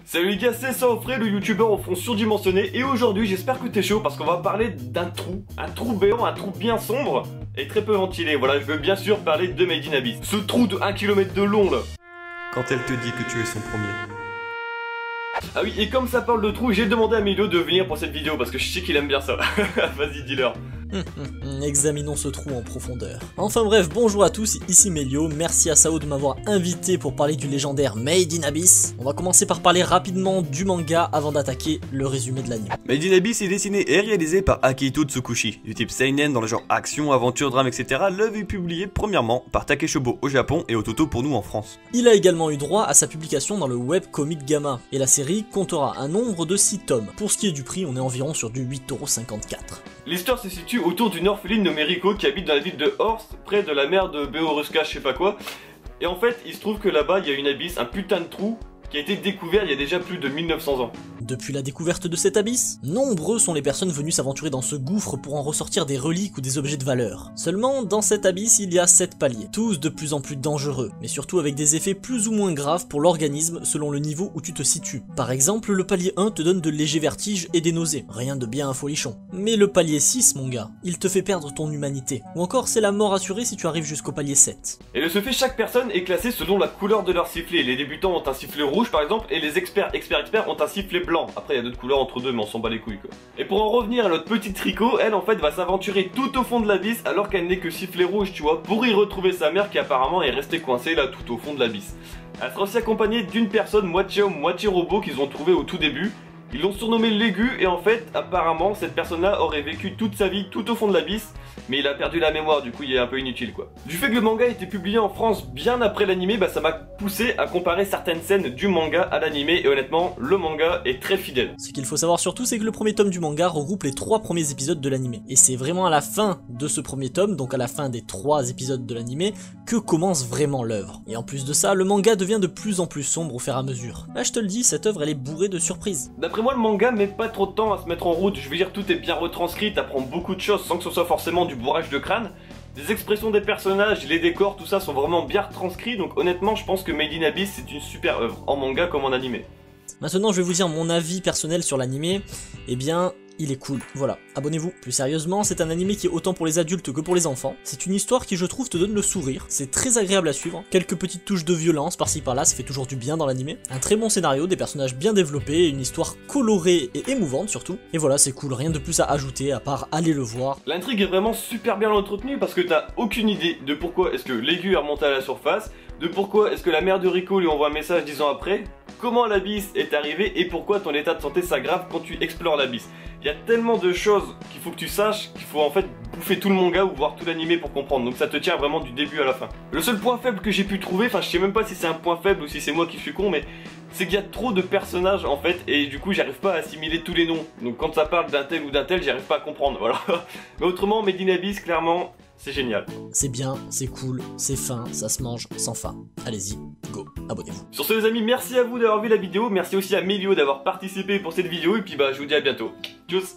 Salut les gars, c'est Saofré, le youtubeur au fond surdimensionné, et aujourd'hui j'espère que t'es chaud parce qu'on va parler d'un trou béant, un trou bien sombre et très peu ventilé. Voilà, je veux bien sûr parler de Made in Abyss. Ce trou de 1 km de long là. Quand elle te dit que tu es son premier. Ah oui, et comme ça parle de trou, j'ai demandé à Mélio de venir pour cette vidéo parce que je sais qu'il aime bien ça. Vas-y, dis-leur. Examinons ce trou en profondeur. Enfin bref, bonjour à tous, ici Mélio, merci à Sao de m'avoir invité pour parler du légendaire Made in Abyss. On va commencer par parler rapidement du manga avant d'attaquer le résumé de l'anime. Made in Abyss est dessiné et réalisé par Akihito Tsukushi, du type seinen dans le genre action, aventure, drame, etc. L'œuvre est publiée premièrement par Takeshobo au Japon et Ototo pour nous en France. Il a également eu droit à sa publication dans le webcomic Gamma, et la série comptera un nombre de 6 tomes. Pour ce qui est du prix, on est environ sur du 8,54 €. L'histoire se situe autour d'une orpheline nommée Riko qui habite dans la ville de Horst, près de la mer de Beoruska, je sais pas quoi. Et en fait, il se trouve que là-bas, il y a une abysse, un putain de trou, qui a été découvert il y a déjà plus de 1900 ans. Depuis la découverte de cet abysse, nombreux sont les personnes venues s'aventurer dans ce gouffre pour en ressortir des reliques ou des objets de valeur. Seulement, dans cet abysse, il y a 7 paliers, tous de plus en plus dangereux, mais surtout avec des effets plus ou moins graves pour l'organisme selon le niveau où tu te situes. Par exemple, le palier 1 te donne de légers vertiges et des nausées, rien de bien folichon. Mais le palier 6, mon gars, il te fait perdre ton humanité. Ou encore, c'est la mort assurée si tu arrives jusqu'au palier 7. Et de ce fait, chaque personne est classée selon la couleur de leur sifflet. Les débutants ont un sifflet rouge par exemple, et les experts ont un sifflet blanc. Après il y a d'autres couleurs entre deux mais on s'en bat les couilles quoi. Et pour en revenir à notre petite Rico, elle en fait va s'aventurer tout au fond de l'abysse alors qu'elle n'est que sifflet rouge tu vois, pour y retrouver sa mère qui apparemment est restée coincée là tout au fond de l'abysse. Elle sera aussi accompagnée d'une personne moitié homme moitié robot qu'ils ont trouvé au tout début. Ils l'ont surnommé l'aigu et en fait apparemment cette personne là aurait vécu toute sa vie tout au fond de l'abysse. Mais il a perdu la mémoire, du coup il est un peu inutile quoi. Du fait que le manga a été publié en France bien après l'animé, bah ça m'a poussé à comparer certaines scènes du manga à l'animé et honnêtement le manga est très fidèle. Ce qu'il faut savoir surtout c'est que le premier tome du manga regroupe les 3 premiers épisodes de l'animé. Et c'est vraiment à la fin de ce premier tome, donc à la fin des 3 épisodes de l'animé, que commence vraiment l'œuvre. Et en plus de ça, le manga devient de plus en plus sombre au fur et à mesure. Là je te le dis, cette œuvre elle est bourrée de surprises. D'après moi le manga met pas trop de temps à se mettre en route, je veux dire tout est bien retranscrit, t'apprends beaucoup de choses sans que ce soit forcément du bourrage de crâne. Les expressions des personnages, les décors, tout ça sont vraiment bien retranscrits, donc honnêtement je pense que Made in Abyss c'est une super œuvre, en manga comme en animé. Maintenant je vais vous dire mon avis personnel sur l'animé, eh bien il est cool, voilà, abonnez-vous. Plus sérieusement, c'est un animé qui est autant pour les adultes que pour les enfants. C'est une histoire qui je trouve te donne le sourire, c'est très agréable à suivre, quelques petites touches de violence par-ci par-là, ça fait toujours du bien dans l'animé. Un très bon scénario, des personnages bien développés, une histoire colorée et émouvante surtout. Et voilà, c'est cool, rien de plus à ajouter à part aller le voir. L'intrigue est vraiment super bien entretenue parce que t'as aucune idée de pourquoi est-ce que l'aigu est remonté à la surface, de pourquoi est-ce que la mère de Rico lui envoie un message 10 ans après, comment l'abysse est arrivé et pourquoi ton état de santé s'aggrave quand tu explores l'abysse. Il y a tellement de choses qu'il faut que tu saches qu'il faut en fait bouffer tout le manga ou voir tout l'animé pour comprendre, donc ça te tient vraiment du début à la fin. Le seul point faible que j'ai pu trouver, enfin je sais même pas si c'est un point faible ou si c'est moi qui suis con, mais c'est qu'il y a trop de personnages en fait et du coup j'arrive pas à assimiler tous les noms. Donc quand ça parle d'un tel ou d'un tel, j'arrive pas à comprendre, voilà. Mais autrement, Made in Abyss, clairement, c'est génial. C'est bien, c'est cool, c'est fin, ça se mange sans fin. Allez-y, go, abonnez-vous. Sur ce les amis, merci à vous d'avoir vu la vidéo, merci aussi à Mélio d'avoir participé pour cette vidéo et puis bah je vous dis à bientôt. Tchuss.